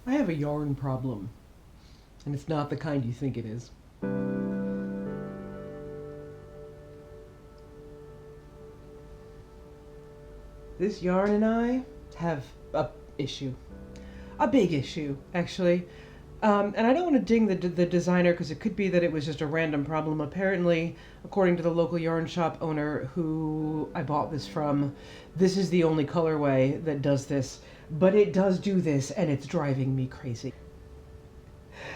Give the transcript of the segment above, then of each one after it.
I have a yarn problem, and it's not the kind you think it is. This yarn and I have a issue. A big issue, actually. And I don't want to ding the designer, because it could be that it was just a random problem. Apparently, according to the local yarn shop owner who I bought this from, this is the only colorway that does this. But it does do this, and it's driving me crazy.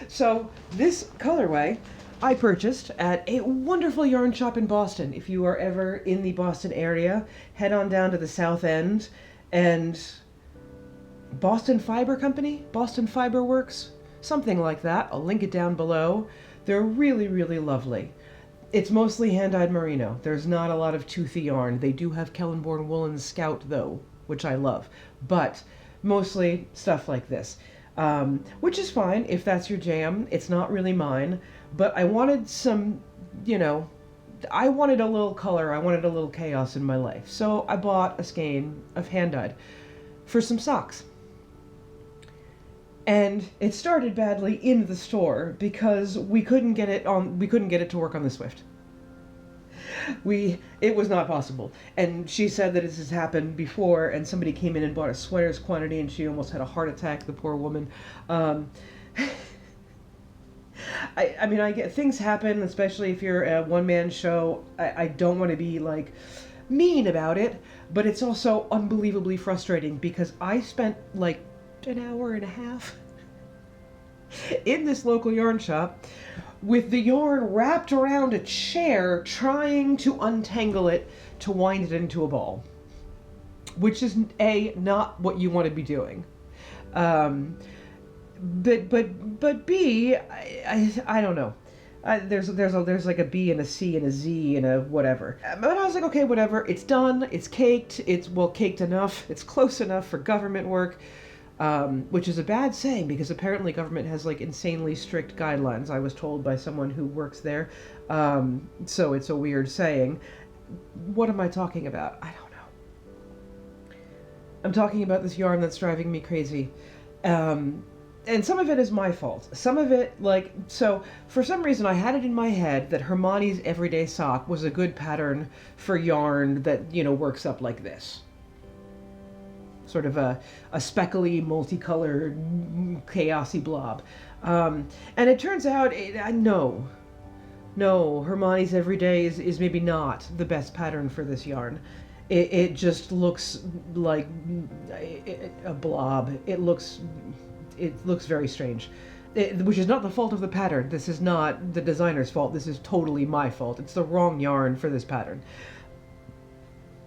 So this colorway I purchased at a wonderful yarn shop in Boston. If you are ever in the Boston area, head on down to the South End, and Boston Fiber Company, Boston Fiber Works, something like that. I'll link it down below. They're really, really lovely. It's mostly hand-dyed merino. There's not a lot of toothy yarn. They do have Kelbourne Woolens Scout, though, which I love. But mostly stuff like this, which is fine if that's your jam. It's not really mine, but I wanted some, I wanted a little color. I wanted a little chaos in my life. So I bought a skein of hand-dyed for some socks. And it started badly in the store because we couldn't get it to work on the Swift. It was not possible. And she said that this has happened before, and somebody came in and bought a sweater's quantity, and she almost had a heart attack, the poor woman. I mean, I get things happen, especially if you're a one-man show. I don't want to be like mean about it, but it's also unbelievably frustrating because I spent like an hour and a half in this local yarn shop with the yarn wrapped around a chair trying to untangle it to wind it into a ball, which is not what you want to be doing. But B, I don't know. There's like a B and a C and a Z and a whatever. But I was like, okay, whatever. It's done. It's caked. It's caked enough. It's close enough for government work. Which is a bad saying because apparently government has like insanely strict guidelines. I was told by someone who works there. So it's a weird saying. What am I talking about? I don't know. I'm talking about this yarn that's driving me crazy. And some of it is my fault. Some of it, so for some reason I had it in my head that Hermione's Everyday Sock was a good pattern for yarn that, works up like this. Sort of a speckly, multicolored, chaosy blob. And it turns out, no, Hermione's Everyday is maybe not the best pattern for this yarn. It just looks like a blob. It looks very strange. Which is not the fault of the pattern. This is not the designer's fault. This is totally my fault. It's the wrong yarn for this pattern.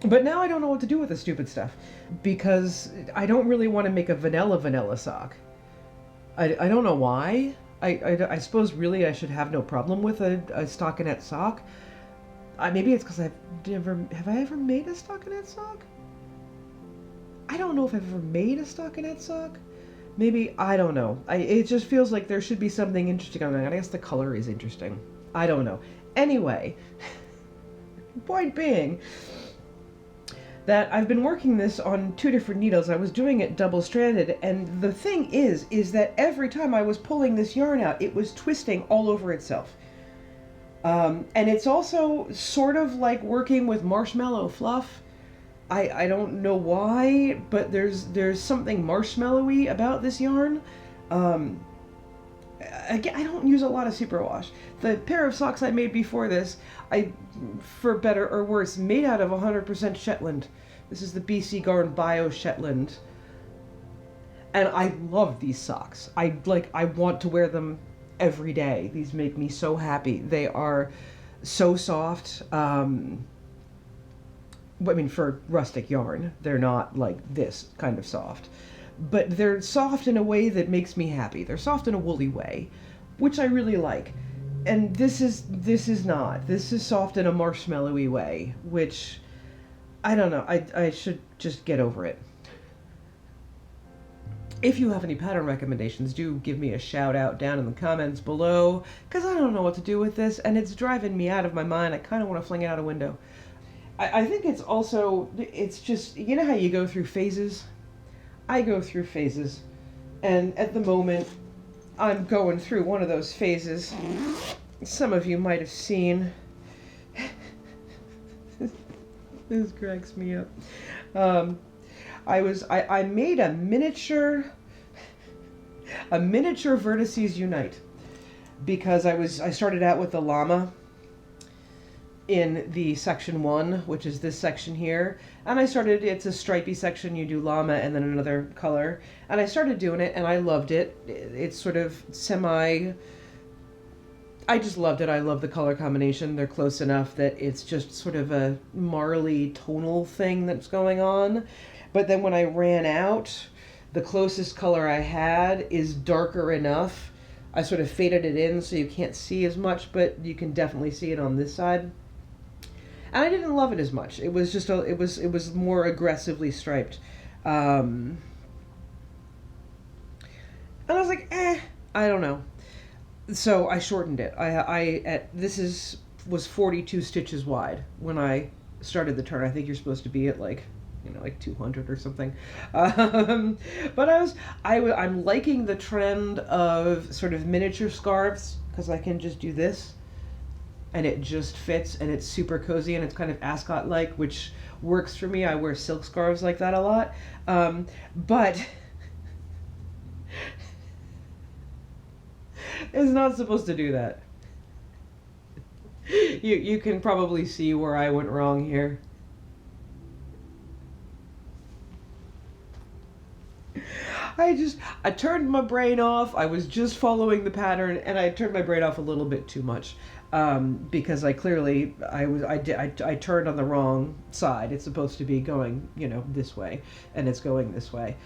But now I don't know what to do with this stupid stuff, because I don't really want to make a vanilla sock. I don't know why. I suppose really I should have no problem with a stockinette sock. Maybe it's because have I ever made a stockinette sock? I don't know if I've ever made a stockinette sock. Maybe, I don't know. It just feels like there should be something interesting on it. I guess the color is interesting. I don't know. Anyway, point being that I've been working this on 2 different needles. I was doing it double-stranded, and the thing is that every time I was pulling this yarn out, it was twisting all over itself. And it's also sort of like working with marshmallow fluff. I don't know why, but there's something marshmallowy about this yarn. Again, I don't use a lot of superwash. The pair of socks I made before this, for better or worse, made out of 100% Shetland. This is the BC Garn Bio Shetland. And I love these socks. I want to wear them every day. These make me so happy. They are so soft. I mean, for rustic yarn, they're not like this kind of soft. But they're soft in a way that makes me happy. They're soft in a woolly way, which I really like. And this is not. This is soft in a marshmallowy way, which, I don't know. I should just get over it. If you have any pattern recommendations, do give me a shout out down in the comments below, because I don't know what to do with this, and it's driving me out of my mind. I kind of want to fling it out a window. I think it's also, it's just, you know how you go through phases? I go through phases, And at the moment, I'm going through one of those phases some of you might have seen. This cracks me up. I made a miniature Vertices Unite because I started out with the Llama in the section 1, which is this section here, and it's a stripy section. You do Llama and then another color, and I started doing it and I loved it. It's sort of I just loved it. I love the color combination. They're close enough that it's just sort of a marley tonal thing that's going on. But then when I ran out, the closest color I had is darker enough. I sort of faded it in so you can't see as much, but you can definitely see it on this side. And I didn't love it as much. It was just it was more aggressively striped. And I was like, I don't know. So I shortened it. Was 42 stitches wide when I started the turn. I think you're supposed to be at like 200 or something. But I'm liking the trend of sort of miniature scarves because I can just do this and it just fits and it's super cozy and it's kind of ascot-like, which works for me. I wear silk scarves like that a lot. But it's not supposed to do that. You can probably see where I went wrong here. I turned my brain off. I was just following the pattern and I turned my brain off a little bit too much. Because I turned on the wrong side. It's supposed to be going, this way, and it's going this way.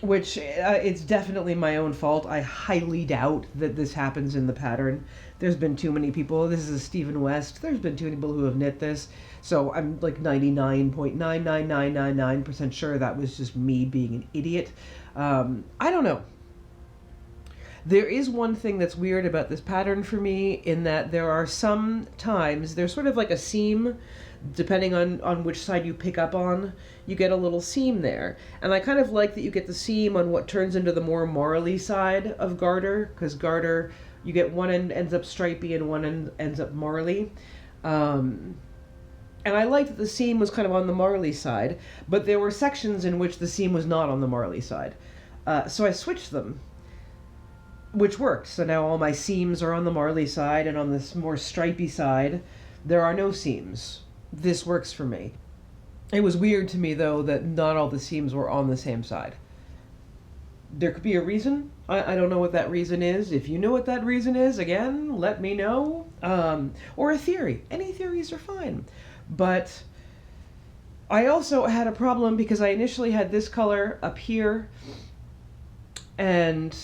Which it's definitely my own fault. I highly doubt that this happens in the pattern. There's been too many people. This is a Stephen West. There's been too many people who have knit this. So I'm like 99.99999% sure that was just me being an idiot. I don't know. There is one thing that's weird about this pattern for me in that there are some times, there's sort of like a seam, depending on which side you pick up on, you get a little seam there. And I kind of like that you get the seam on what turns into the more marley side of garter, because garter, you get one end ends up stripy and one end ends up marley. And I liked that the seam was kind of on the marley side, but there were sections in which the seam was not on the marley side. So I switched them, which worked. So now all my seams are on the marley side, and on this more stripy side, there are no seams. This works for me. It was weird to me, though, that not all the seams were on the same side. There could be a reason. I don't know what that reason is. If you know what that reason is, again, let me know. Or a theory. Any theories are fine. But I also had a problem because I initially had this color up here, and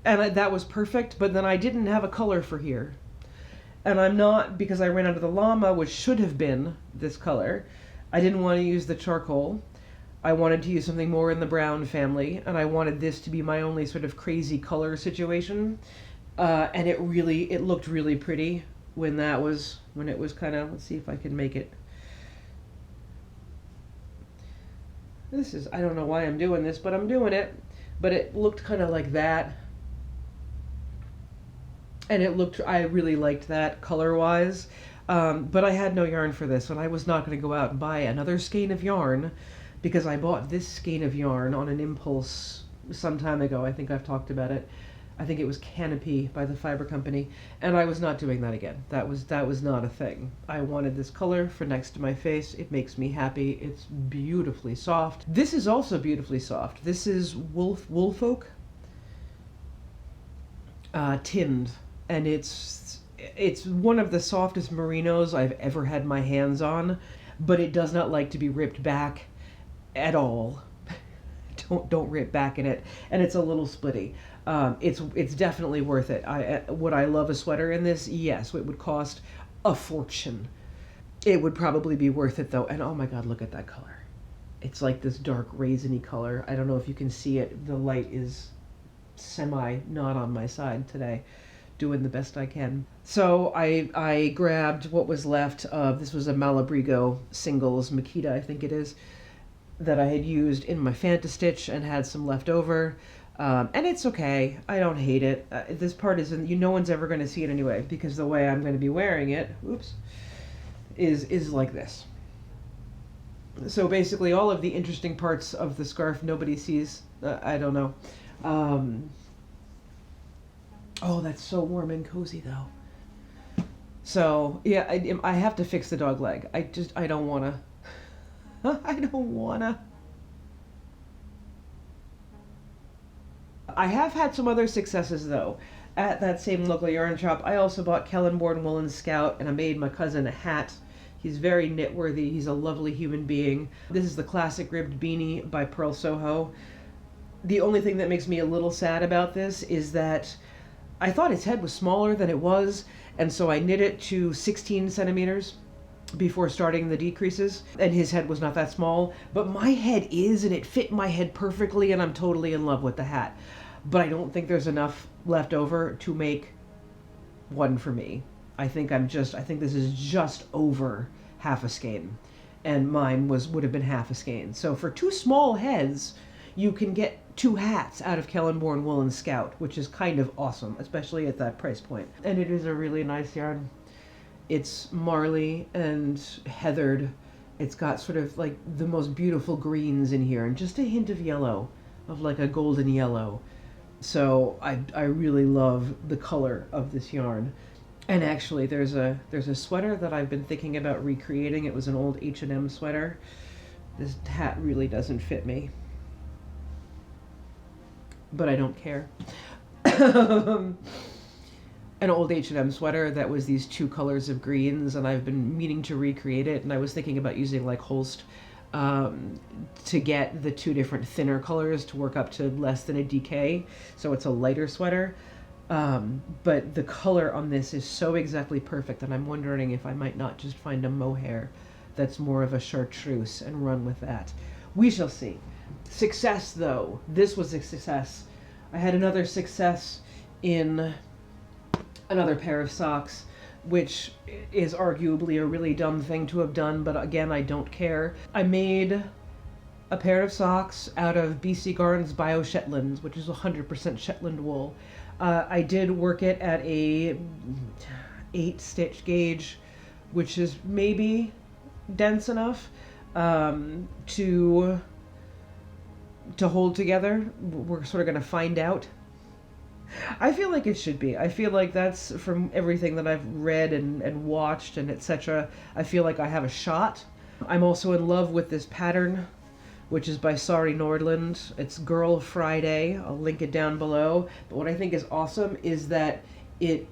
that was perfect, but then I didn't have a color for here. And I'm not, because I ran out of the Llama, which should have been this color. I didn't want to use the charcoal. I wanted to use something more in the brown family, and I wanted this to be my only sort of crazy color situation. And it looked really pretty when it was kind of, let's see if I can make it. I don't know why I'm doing this, but I'm doing it. But it looked kind of like that. And I really liked that color-wise, but I had no yarn for this, and I was not going to go out and buy another skein of yarn, because I bought this skein of yarn on an impulse some time ago. I think I've talked about it. I think it was Canopy by the Fiber Company, and I was not doing that again. That was not a thing. I wanted this color for next to my face. It makes me happy. It's beautifully soft. This is also beautifully soft. This is Woolfolk Tynd. And it's one of the softest merinos I've ever had my hands on, but it does not like to be ripped back at all. Don't rip back in it, and it's a little splitty. It's definitely worth it. Would I love a sweater in this? Yes, it would cost a fortune. It would probably be worth it though. And oh my God, look at that color! It's like this dark raisiny color. I don't know if you can see it. The light is not on my side today. Doing the best I can. So I grabbed what was left of, this was a Malabrigo singles, Makita I think it is, that I had used in my Fantastitch and had some left over. And it's okay. I don't hate it. This part isn't, no one's ever going to see it anyway, because the way I'm going to be wearing it, oops, is like this. So basically all of the interesting parts of the scarf nobody sees. I don't know. Oh, that's so warm and cozy though. So yeah, I have to fix the dog leg. I don't want to. I don't want to. I have had some other successes though. At that same local yarn shop, I also bought Kelbourne Woolens Scout, and I made my cousin a hat. He's very knit-worthy. He's a lovely human being. This is the classic ribbed beanie by Purl Soho. The only thing that makes me a little sad about this is that I thought his head was smaller than it was, and so I knit it to 16 centimeters before starting the decreases, and his head was not that small, but my head is, and it fit my head perfectly, and I'm totally in love with the hat. But I don't think there's enough left over to make one for me. I think this is just over half a skein, and mine would have been half a skein. So for two small heads, you can get two hats out of Kelbourne Woolens Scout, which is kind of awesome, especially at that price point. And it is a really nice yarn. It's marley and heathered. It's got sort of like the most beautiful greens in here, and just a hint of yellow, of like a golden yellow. So I really love the color of this yarn. And actually there's a sweater that I've been thinking about recreating. It was an old H&M sweater. This hat really doesn't fit me, but I don't care. An old H&M sweater that was these two colors of greens, and I've been meaning to recreate it, and I was thinking about using like Holst to get the two different thinner colors to work up to less than a DK, so it's a lighter sweater. But the color on this is so exactly perfect that I'm wondering if I might not just find a mohair that's more of a chartreuse and run with that. We shall see. Success though. This was a success. I had another success in another pair of socks, which is arguably a really dumb thing to have done, but again, I don't care. I made a pair of socks out of Garn Bio Shetland, which is 100% Shetland wool. I did work it at a 8-stitch gauge, which is maybe dense enough to hold together. We're sort of going to find out. I feel like it should be. I feel like that's, from everything that I've read and watched and etc., I feel like I have a shot. I'm also in love with this pattern, which is by Sari Nordlund. It's Girl Friday. I'll link it down below. But what I think is awesome is that it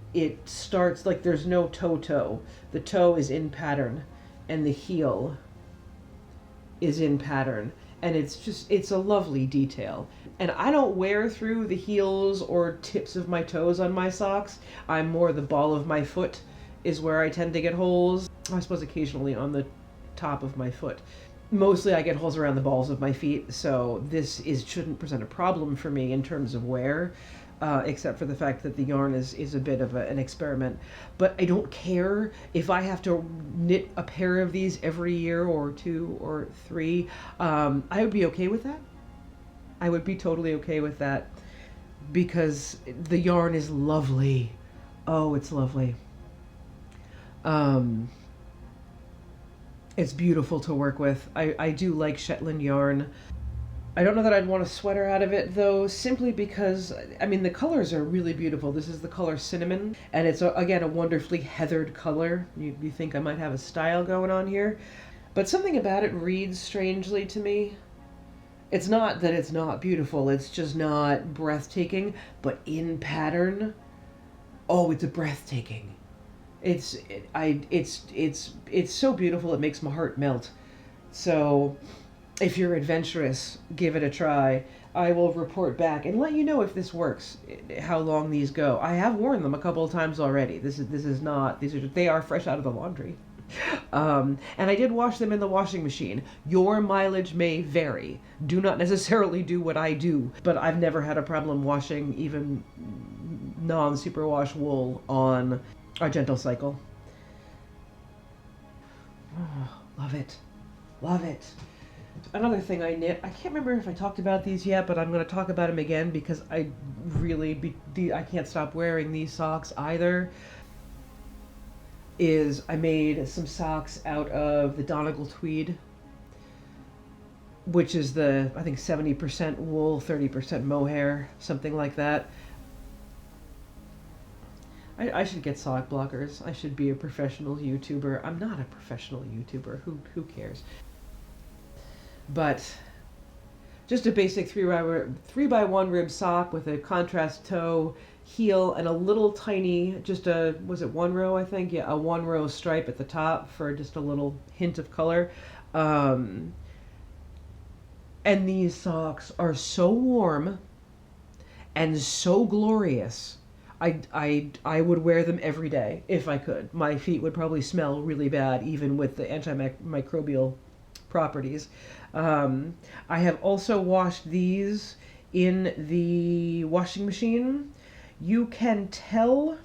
starts like there's no toe. The toe is in pattern, and the heel is in pattern. And it's a lovely detail. And I don't wear through the heels or tips of my toes on my socks. I'm more the ball of my foot is where I tend to get holes. I suppose occasionally on the top of my foot. Mostly I get holes around the balls of my feet, so this shouldn't present a problem for me in terms of wear, except for the fact that the yarn is a bit of an experiment. But I don't care if I have to knit a pair of these every year or 2 or 3. I would be okay with that. I would be totally okay with that, because the yarn is lovely. Oh, it's lovely. It's beautiful to work with. I do like Shetland yarn. I don't know that I'd want a sweater out of it though, simply because, I mean, the colors are really beautiful. This is the color Cinnamon, and it's, again, a wonderfully heathered color. You think I might have a style going on here, but something about it reads strangely to me. It's not that it's not beautiful, it's just not breathtaking, but in pattern, oh, it's breathtaking. It's so beautiful it makes my heart melt. So if you're adventurous, give it a try. I will report back and let you know if this works, how long these go. I have worn them a couple of times already. They are fresh out of the laundry. And I did wash them in the washing machine. Your mileage may vary. Do not necessarily do what I do, but I've never had a problem washing even non-superwash wool on a gentle cycle. Oh, love it. Love it. Another thing I knit, I can't remember if I talked about these yet, but I'm going to talk about them again because I I can't stop wearing these socks either. Is I made some socks out of the donegal tweed, which is the, I think, 70% wool, 30% mohair, something like that. I should get sock blockers. I should be a professional YouTuber. I'm not a professional YouTuber. Who cares? But just a basic 3x1 rib sock with a contrast toe, heel, and a little tiny, just a, was it one row, I think? Yeah, a one row stripe at the top for just a little hint of color. And these socks are so warm and so glorious. I would wear them every day if I could. My feet would probably smell really bad, even with the antimicrobial properties. I have also washed these in the washing machine. You can tell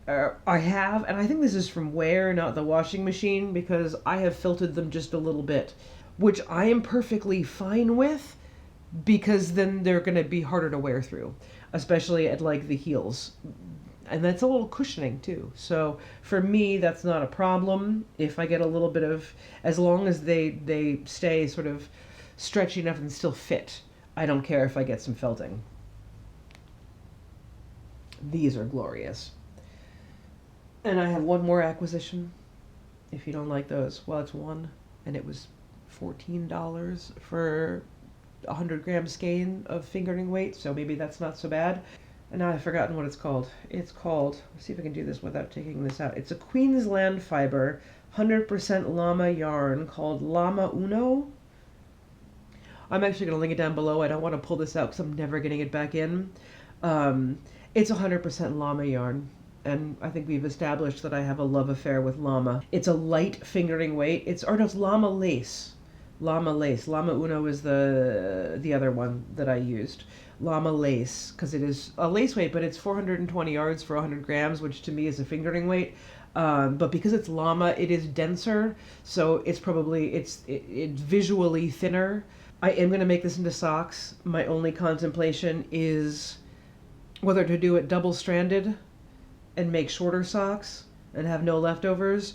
I have, and I think this is from wear, not the washing machine, because I have filtered them just a little bit, which I am perfectly fine with, because then they're going to be harder to wear through, especially at like the heels. And that's a little cushioning too. So for me, that's not a problem. If I get a little bit of, as long as they stay sort of stretchy enough and still fit, I don't care if I get some felting. These are glorious. And I have one more acquisition. If you don't like those, well, it's one, and it was $14 for 100 gram skein of fingering weight, so maybe that's not so bad. And now I've forgotten what it's called. It's called, let's see if I can do this without taking this out. It's a Queensland fiber, 100% llama yarn called Llama Uno. I'm actually going to link it down below. I don't want to pull this out because I'm never getting it back in. It's 100% llama yarn. And I think we've established that I have a love affair with llama. It's a light fingering weight. It's llama lace. Llama lace. Llama Uno is the other one that I used. Llama lace, because it is a lace weight, but it's 420 yards for 100 grams, which to me is a fingering weight. But because it's llama, it is denser, so it's probably, it's visually thinner. I am going to make this into socks. My only contemplation is whether to do it double-stranded and make shorter socks and have no leftovers,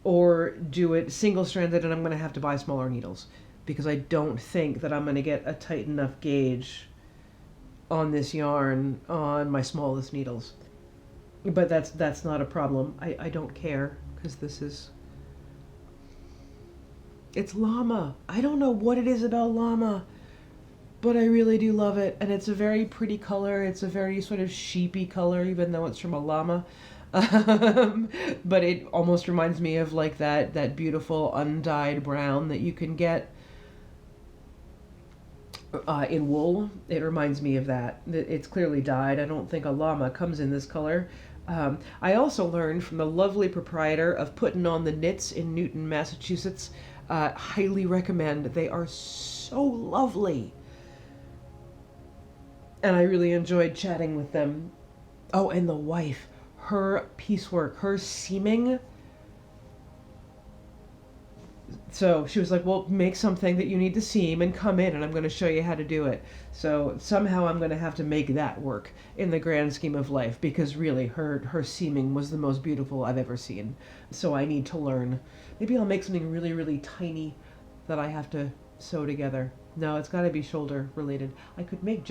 or do it single-stranded and I'm going to have to buy smaller needles, because I don't think that I'm going to get a tight enough gauge on this yarn on my smallest needles. But that's not a problem. I don't care, because this is, it's llama. I don't know what it is about llama, but I really do love it. And it's a very pretty color. It's a very sort of sheepy color, even though it's from a llama. But it almost reminds me of like that beautiful undyed brown that you can get in wool. It reminds me of that. It's clearly dyed. I don't think a llama comes in this color. I also learned from the lovely proprietor of Puttin on the Knitz in Newton, Massachusetts. Highly recommend. They are so lovely. And I really enjoyed chatting with them. Oh, and the wife, her piecework, her seaming. So she was like, well, make something that you need to seam and come in and I'm going to show you how to do it. So somehow I'm going to have to make that work in the grand scheme of life, because really her seaming was the most beautiful I've ever seen. So I need to learn. Maybe I'll make something really, really tiny that I have to sew together. No, it's got to be shoulder related. I could make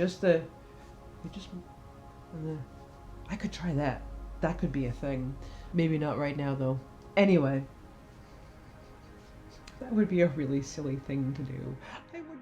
I could try that. That could be a thing. Maybe not right now though. Anyway. That would be a really silly thing to do. I would